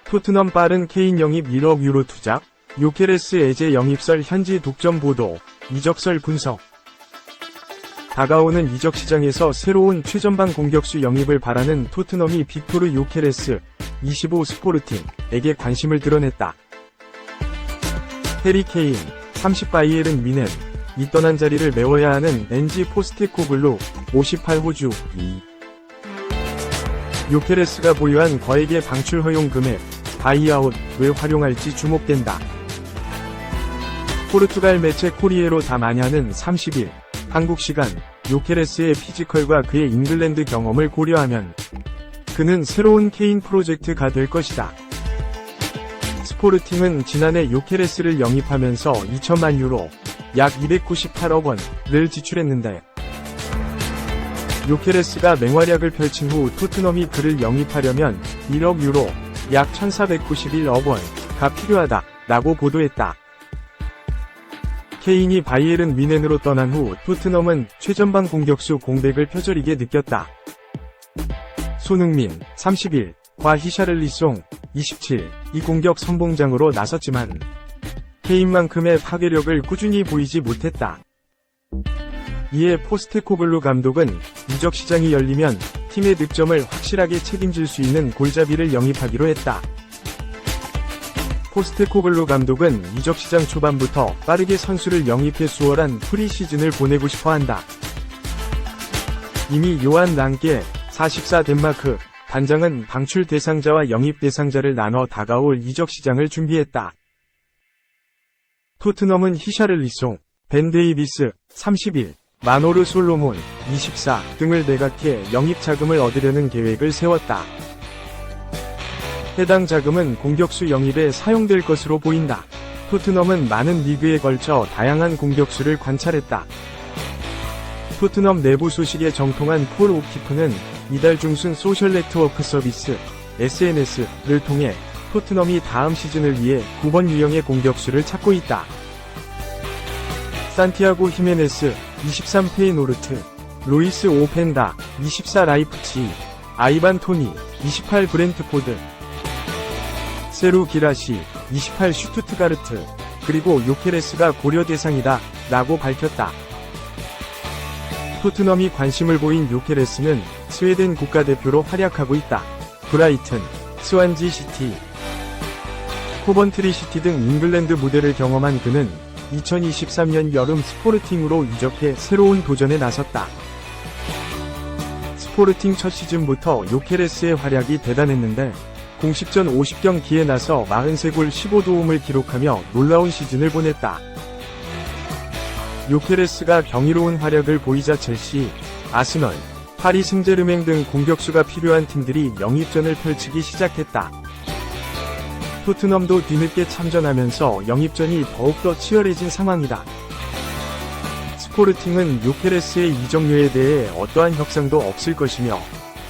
토트넘 빠른 케인 영입 1억 유로 투자, 요케레스 에제 영입설 현지 독점 보도, 이적설 분석. 다가오는 이적 시장에서 새로운 최전방 공격수 영입을 바라는 토트넘이 빅토르 요케레스, 25 스포르팅에게 관심을 드러냈다. 해리 케인, 30 바이에른 뮌헨, 이 떠난 자리를 메워야 하는 엔지 포스테코글루, 58 호주, 2. 요케레스가 보유한 거액의 방출 허용 금액, 바이아웃을 활용할지 주목된다. 포르투갈 매체 코리에로 다 마냐는 30일, 한국 시간, 요케레스의 피지컬과 그의 잉글랜드 경험을 고려하면 그는 새로운 케인 프로젝트가 될 것이다. 스포르팅은 지난해 요케레스를 영입하면서 2천만 유로, 약 298억 원을 지출했는데 요케레스가 맹활약을 펼친 후 토트넘이 그를 영입하려면 1억 유로, 약 1491억 원가 필요하다 라고 보도했다. 케인이 바이에른 뮌헨으로 떠난 후 토트넘은 최전방 공격수 공백을 표저리게 느꼈다. 손흥민, 30일,과 히샤를리송, 27, 이 공격 선봉장으로 나섰지만 케인만큼의 파괴력을 꾸준히 보이지 못했다. 이에 포스테코글루 감독은 이적 시장이 열리면 팀의 득점을 확실하게 책임질 수 있는 골잡이를 영입하기로 했다. 포스테코글루 감독은 이적 시장 초반부터 빠르게 선수를 영입해 수월한 프리시즌을 보내고 싶어한다. 이미 요한 랑게, 44 덴마크 단장은 방출 대상자와 영입 대상자를 나눠 다가올 이적 시장을 준비했다. 토트넘은 히샤를리송, 벤 데이비스, 30일, 마노르 솔로몬, 24 등을 매각해 영입 자금을 얻으려는 계획을 세웠다. 해당 자금은 공격수 영입에 사용될 것으로 보인다. 토트넘은 많은 리그에 걸쳐 다양한 공격수를 관찰했다. 토트넘 내부 소식에 정통한 폴 오키프는 이달 중순 소셜 네트워크 서비스 SNS를 통해 토트넘이 다음 시즌을 위해 9번 유형의 공격수를 찾고 있다. 산티아고 히메네스, 23 페이노르트, 로이스 오펜다, 24 라이프치히, 아이반 토니, 28 브렌트포드, 세루 기라시, 28 슈투트가르트, 그리고 요케레스가 고려 대상이다 라고 밝혔다. 토트넘이 관심을 보인 요케레스는 스웨덴 국가대표로 활약하고 있다. 브라이튼, 스완지 시티, 코번트리 시티 등 잉글랜드 무대를 경험한 그는 2023년 여름 스포르팅으로 이적해 새로운 도전에 나섰다. 스포르팅 첫 시즌부터 요케레스의 활약이 대단했는데 공식전 50경기에 나서 43골 15도움을 기록하며 놀라운 시즌을 보냈다. 요케레스가 경이로운 활약을 보이자 첼시, 아스널, 파리 승제르맹 등 공격수가 필요한 팀들이 영입전을 펼치기 시작했다. 토트넘도 뒤늦게 참전하면서 영입전이 더욱더 치열해진 상황이다. 스포르팅은 요케레스의 이적료에 대해 어떠한 협상도 없을 것이며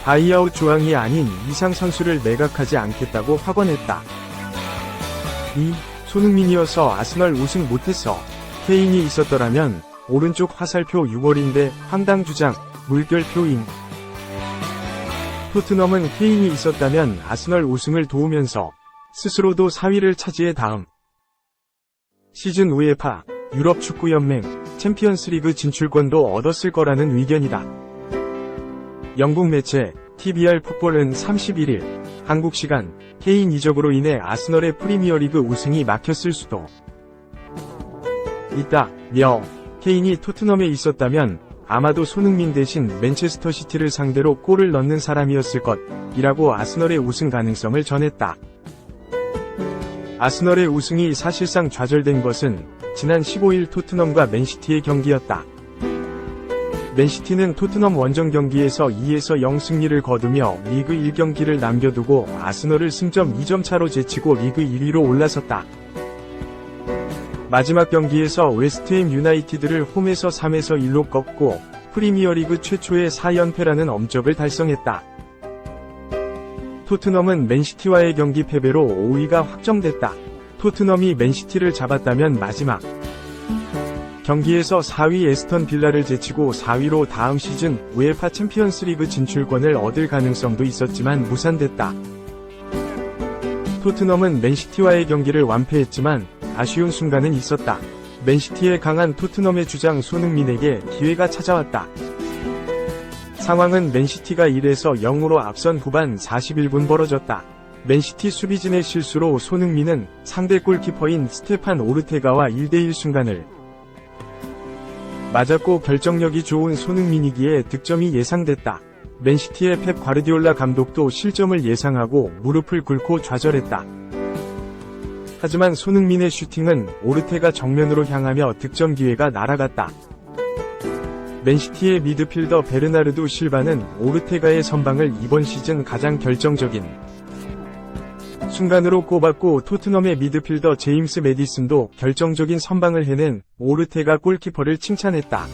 바이아웃 조항이 아닌 이상 선수를 매각하지 않겠다고 확언했다. 손흥민이어서 아스널 우승 못했어. 케인이 있었더라면 오른쪽 화살표 6월인데 황당 주장, 물결표임. 토트넘은 케인이 있었다면 아스널 우승을 도우면서 스스로도 4위를 차지해 다음 시즌 우에파 유럽 축구연맹 챔피언스리그 진출권도 얻었을 거라는 의견이다. 영국 매체 TBR 풋볼은 31일 한국 시간 케인 이적으로 인해 아스널의 프리미어리그 우승이 막혔을 수도 있다며 케인이 토트넘에 있었다면 아마도 손흥민 대신 맨체스터 시티를 상대로 골을 넣는 사람이었을 것이라고 아스널의 우승 가능성을 전했다. 아스널의 우승이 사실상 좌절된 것은 지난 15일 토트넘과 맨시티의 경기였다. 맨시티는 토트넘 원정 경기에서 2에서 0 승리를 거두며 리그 1경기를 남겨두고 아스널을 승점 2점 차로 제치고 리그 1위로 올라섰다. 마지막 경기에서 웨스트햄 유나이티드를 홈에서 3에서 1로 꺾고 프리미어리그 최초의 4연패라는 엄적을 달성했다. 토트넘은 맨시티와의 경기 패배로 5위가 확정됐다. 토트넘이 맨시티를 잡았다면 마지막 경기에서 4위 에스턴 빌라를 제치고 4위로 다음 시즌 우에파 챔피언스 리그 진출권을 얻을 가능성도 있었지만 무산됐다. 토트넘은 맨시티와의 경기를 완패했지만 아쉬운 순간은 있었다. 맨시티에 강한 토트넘의 주장 손흥민에게 기회가 찾아왔다. 상황은 맨시티가 1에서 0으로 앞선 후반 41분 벌어졌다. 맨시티 수비진의 실수로 손흥민은 상대 골키퍼인 스테판 오르테가와 1대1 순간을 맞았고 결정력이 좋은 손흥민이기에 득점이 예상됐다. 맨시티의 펩 과르디올라 감독도 실점을 예상하고 무릎을 꿇고 좌절했다. 하지만 손흥민의 슈팅은 오르테가 정면으로 향하며 득점 기회가 날아갔다. 맨시티의 미드필더 베르나르도 실바는 오르테가의 선방을 이번 시즌 가장 결정적인 순간으로 꼽았고 토트넘의 미드필더 제임스 매디슨도 결정적인 선방을 해낸 오르테가 골키퍼를 칭찬했다.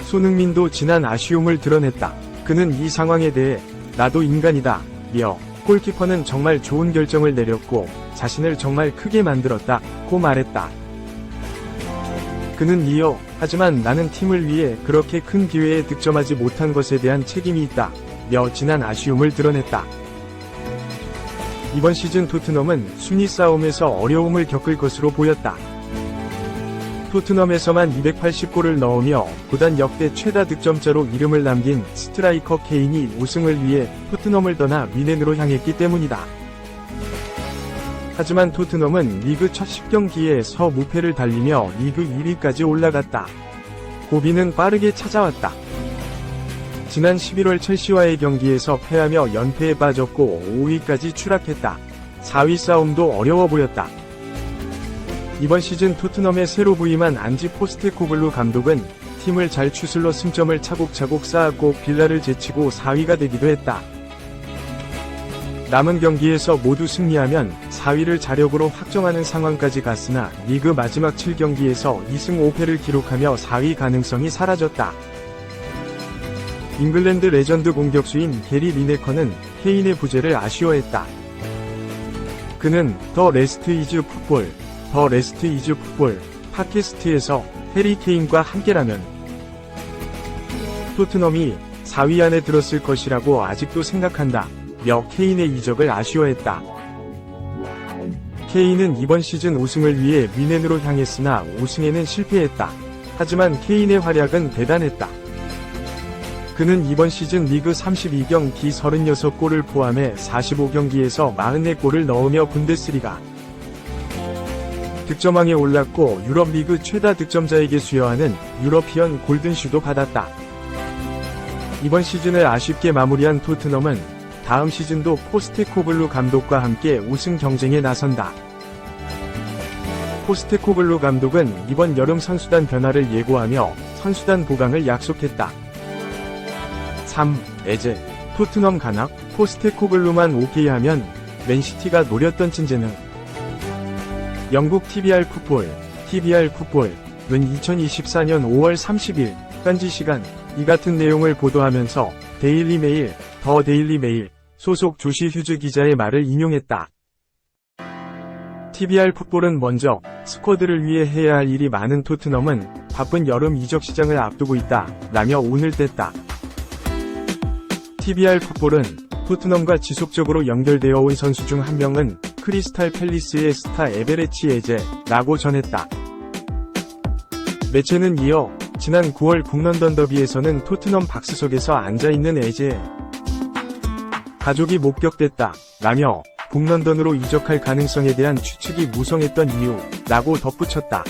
손흥민도 지난 아쉬움을 드러냈다. 그는 이 상황에 대해 나도 인간이다 며 골키퍼는 정말 좋은 결정을 내렸고 자신을 정말 크게 만들었다 고 말했다. 그는 이어 하지만 나는 팀을 위해 그렇게 큰 기회에 득점하지 못한 것에 대한 책임이 있다 며 지난 아쉬움을 드러냈다. 이번 시즌 토트넘은 순위 싸움에서 어려움을 겪을 것으로 보였다. 토트넘에서만 280골을 넣으며 구단 역대 최다 득점자로 이름을 남긴 스트라이커 케인이 우승을 위해 토트넘을 떠나 미넨으로 향했기 때문이다. 하지만 토트넘은 리그 첫 10경기에서 무패를 달리며 리그 1위까지 올라갔다. 고비는 빠르게 찾아왔다. 지난 11월 첼시와의 경기에서 패하며 연패에 빠졌고 5위까지 추락했다. 4위 싸움도 어려워 보였다. 이번 시즌 토트넘에 새로 부임한 안지 포스테코글루 감독은 팀을 잘 추슬러 승점을 차곡차곡 쌓았고 빌라를 제치고 4위가 되기도 했다. 남은 경기에서 모두 승리하면 4위를 자력으로 확정하는 상황까지 갔으나 리그 마지막 7경기에서 2승 5패를 기록하며 4위 가능성이 사라졌다. 잉글랜드 레전드 공격수인 게리 리네커는 케인의 부재를 아쉬워했다. 그는 더 레스트 이즈 풋볼 팟캐스트에서 해리 케인과 함께라면 토트넘이 4위 안에 들었을 것이라고 아직도 생각한다 며 케인의 이적을 아쉬워했다. 케인은 이번 시즌 우승을 위해 미넨으로 향했으나 우승에는 실패했다. 하지만 케인의 활약은 대단했다. 그는 이번 시즌 리그 32경기 36골을 포함해 45경기에서 44골을 넣으며 분데스리가 득점왕에 올랐고 유럽 리그 최다 득점자에게 수여하는 유러피언 골든슈도 받았다. 이번 시즌을 아쉽게 마무리한 토트넘은 다음 시즌도 포스테코글루 감독과 함께 우승 경쟁에 나선다. 포스테코글루 감독은 이번 여름 선수단 변화를 예고하며 선수단 보강을 약속했다. 3. 에제 토트넘 간합 포스테코글루만 오케이 하면 맨시티가 노렸던 진재능. 영국 TBR 풋볼은 2024년 5월 30일 현지 시간 이 같은 내용을 보도하면서 데일리메일, 더 데일리메일 소속 조시 휴즈 기자의 말을 인용했다. TBR 풋볼은 먼저 스쿼드를 위해 해야 할 일이 많은 토트넘은 바쁜 여름 이적 시장을 앞두고 있다 라며 운을 뗐다. TBR 풋볼은 토트넘과 지속적으로 연결되어 온 선수 중 한 명은 크리스탈 팰리스의 스타 에베레치 에제라고 전했다. 매체는 이어 지난 9월 북런던 더비에서는 토트넘 박스석에서 앉아있는 에제의 가족이 목격됐다 라며 북런던으로 이적할 가능성에 대한 추측이 무성했던 이유라고 덧붙였다.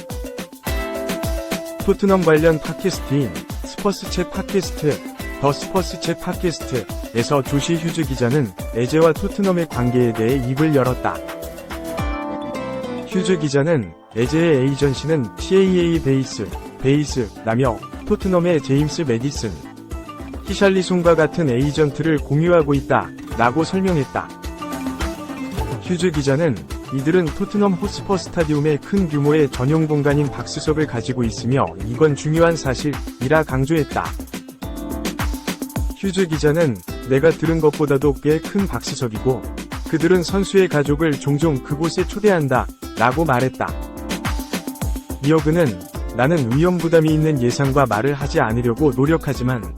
토트넘 관련 팟캐스트인 스퍼스챗 팟캐스트 더 스퍼스챗 팟캐스트에서 조시 휴즈 기자는 에제와 토트넘의 관계에 대해 입을 열었다. 휴즈 기자는 에제의 에이전시는 CAA 베이스라며 토트넘의 제임스 매디슨, 히샬리송과 같은 에이전트를 공유하고 있다 라고 설명했다. 휴즈 기자는 이들은 토트넘 호스퍼 스타디움에 큰 규모의 전용 공간인 박스석을 가지고 있으며 이건 중요한 사실이라 강조했다. 휴즈 기자는 내가 들은 것보다도 꽤 큰 박스석이고 그들은 선수의 가족을 종종 그곳에 초대한다 라고 말했다. 이어 그는 나는 위험 부담이 있는 예상과 말을 하지 않으려고 노력하지만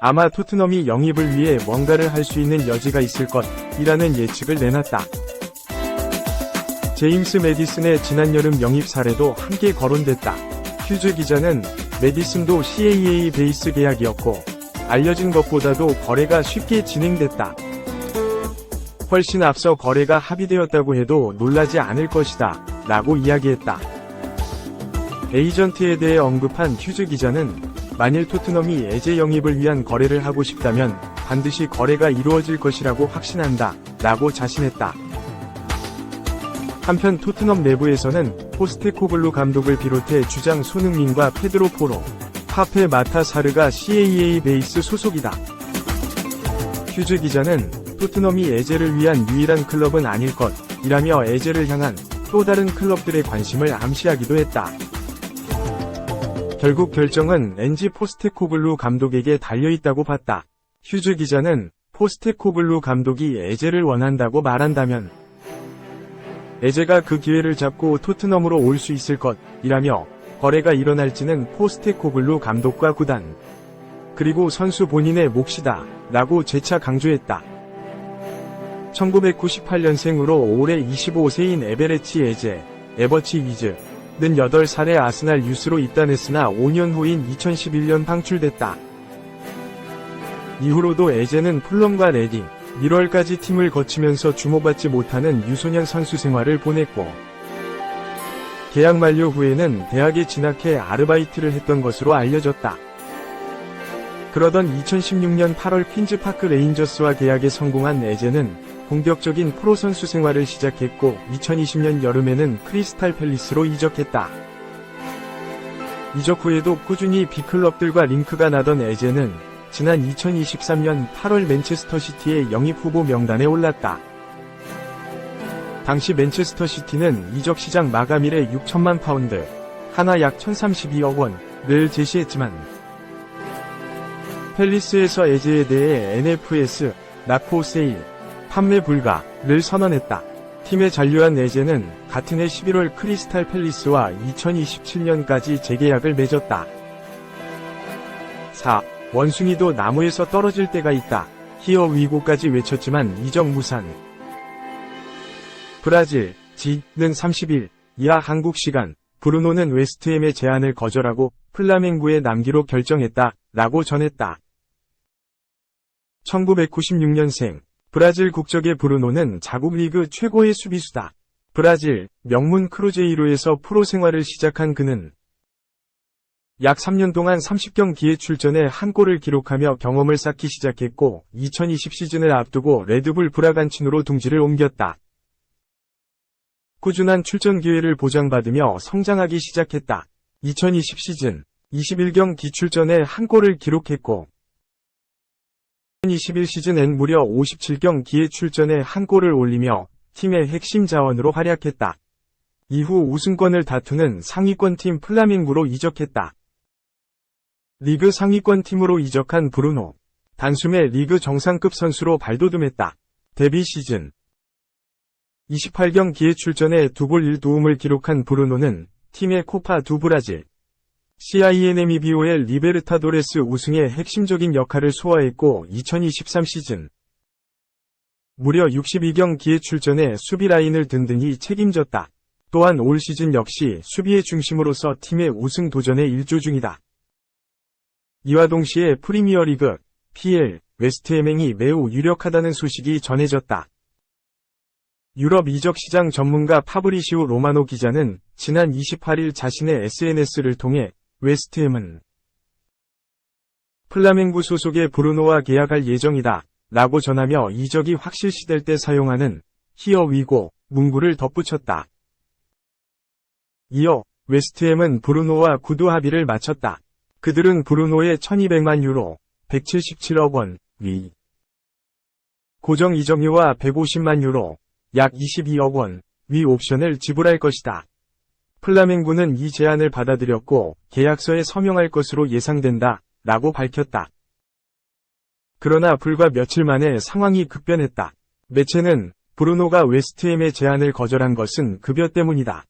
아마 토트넘이 영입을 위해 뭔가를 할 수 있는 여지가 있을 것이라는 예측을 내놨다. 제임스 매디슨의 지난 여름 영입 사례도 함께 거론됐다. 휴즈 기자는 매디슨도 CAA 베이스 계약이었고 알려진 것보다도 거래가 쉽게 진행됐다. 훨씬 앞서 거래가 합의되었다고 해도 놀라지 않을 것이다 라고 이야기했다. 에이전트에 대해 언급한 휴즈 기자는 만일 토트넘이 에제 영입을 위한 거래를 하고 싶다면 반드시 거래가 이루어질 것이라고 확신한다 라고 자신했다. 한편 토트넘 내부에서는 포스테코글루 감독을 비롯해 주장 손흥민과 페드로 포로, 파페 마타사르가 CAA 베이스 소속이다. 휴즈 기자는 토트넘이 에제를 위한 유일한 클럽은 아닐 것이라며 에제를 향한 또 다른 클럽들의 관심을 암시하기도 했다. 결국 결정은 엔지 포스테코글루 감독에게 달려있다고 봤다. 휴즈 기자는 포스테코글루 감독이 에제를 원한다고 말한다면 에제가 그 기회를 잡고 토트넘으로 올 수 있을 것이라며 거래가 일어날지는 포스테코글루 감독과 구단 그리고 선수 본인의 몫이다 라고 재차 강조했다. 1998년생으로 올해 25세인 에베레치 에제, 에버치 위즈는 8살에 아스날 유스로 입단했으나 5년 후인 2011년 방출됐다. 이후로도 에제는 풀럼과 레딩, 밀월까지 팀을 거치면서 주목받지 못하는 유소년 선수 생활을 보냈고 계약 만료 후에는 대학에 진학해 아르바이트를 했던 것으로 알려졌다. 그러던 2016년 8월 퀸즈파크 레인저스와 계약에 성공한 에제는 본격적인 프로 선수 생활을 시작했고 2020년 여름에는 크리스탈 팰리스로 이적했다. 이적 후에도 꾸준히 B클럽들과 링크가 나던 에제는 지난 2023년 8월 맨체스터 시티의 영입 후보 명단에 올랐다. 당시 맨체스터 시티는 이적 시장 마감일에 6천만 파운드, 하나 약 1032억 원을 제시했지만 팰리스에서 에제에 대해 NFS, 나코 세일, 판매 불가를 선언했다. 팀에 잔류한 에제는 같은 해 11월 크리스탈 팰리스와 2027년까지 재계약을 맺었다. 4. 원숭이도 나무에서 떨어질 때가 있다. 히어 위고까지 외쳤지만 이적 무산. 브라질, 지는 30일 이하 한국 시간 브루노는 웨스트햄의 제안을 거절하고 플라멩구에 남기로 결정했다 라고 전했다. 1996년생 브라질 국적의 브루노는 자국 리그 최고의 수비수다. 브라질 명문 크루제이로에서 프로 생활을 시작한 그는 약 3년 동안 30경기에 출전해 한 골을 기록하며 경험을 쌓기 시작했고 2020 시즌을 앞두고 레드불 브라간치노로 둥지를 옮겼다. 꾸준한 출전 기회를 보장받으며 성장하기 시작했다. 2020 시즌 21경기 출전에 한 골을 기록했고 2021 시즌엔 무려 57경기에 출전해 한 골을 올리며 팀의 핵심 자원으로 활약했다. 이후 우승권을 다투는 상위권 팀 플라밍구로 이적했다. 리그 상위권 팀으로 이적한 브루노. 단숨에 리그 정상급 선수로 발돋움했다. 데뷔 시즌 28경기에 출전해 2골 1도움을 기록한 브루노는 팀의 코파 두 브라질 CINMEBOL 리베르타도레스 우승의 핵심적인 역할을 소화했고 2023 시즌 무려 62경기에 출전해 수비 라인을 든든히 책임졌다. 또한 올 시즌 역시 수비의 중심으로서 팀의 우승 도전에 일조 중이다. 이와 동시에 프리미어리그, PL, 웨스트햄행이 매우 유력하다는 소식이 전해졌다. 유럽 이적 시장 전문가 파브리시오 로마노 기자는 지난 28일 자신의 SNS를 통해 웨스트햄은 플라멩구 소속의 브루노와 계약할 예정이다 라고 전하며 이적이 확실시될 때 사용하는 히어 위고 문구를 덧붙였다. 이어 웨스트햄은 브루노와 구두 합의를 마쳤다. 그들은 브루노의 1200만 유로, 177억 원, 위 고정 이적료와 150만 유로, 약 22억 원, 위 옵션을 지불할 것이다. 플라멩구는 이 제안을 받아들였고 계약서에 서명할 것으로 예상된다 라고 밝혔다. 그러나 불과 며칠 만에 상황이 급변했다. 매체는 브루노가 웨스트햄의 제안을 거절한 것은 급여 때문이다.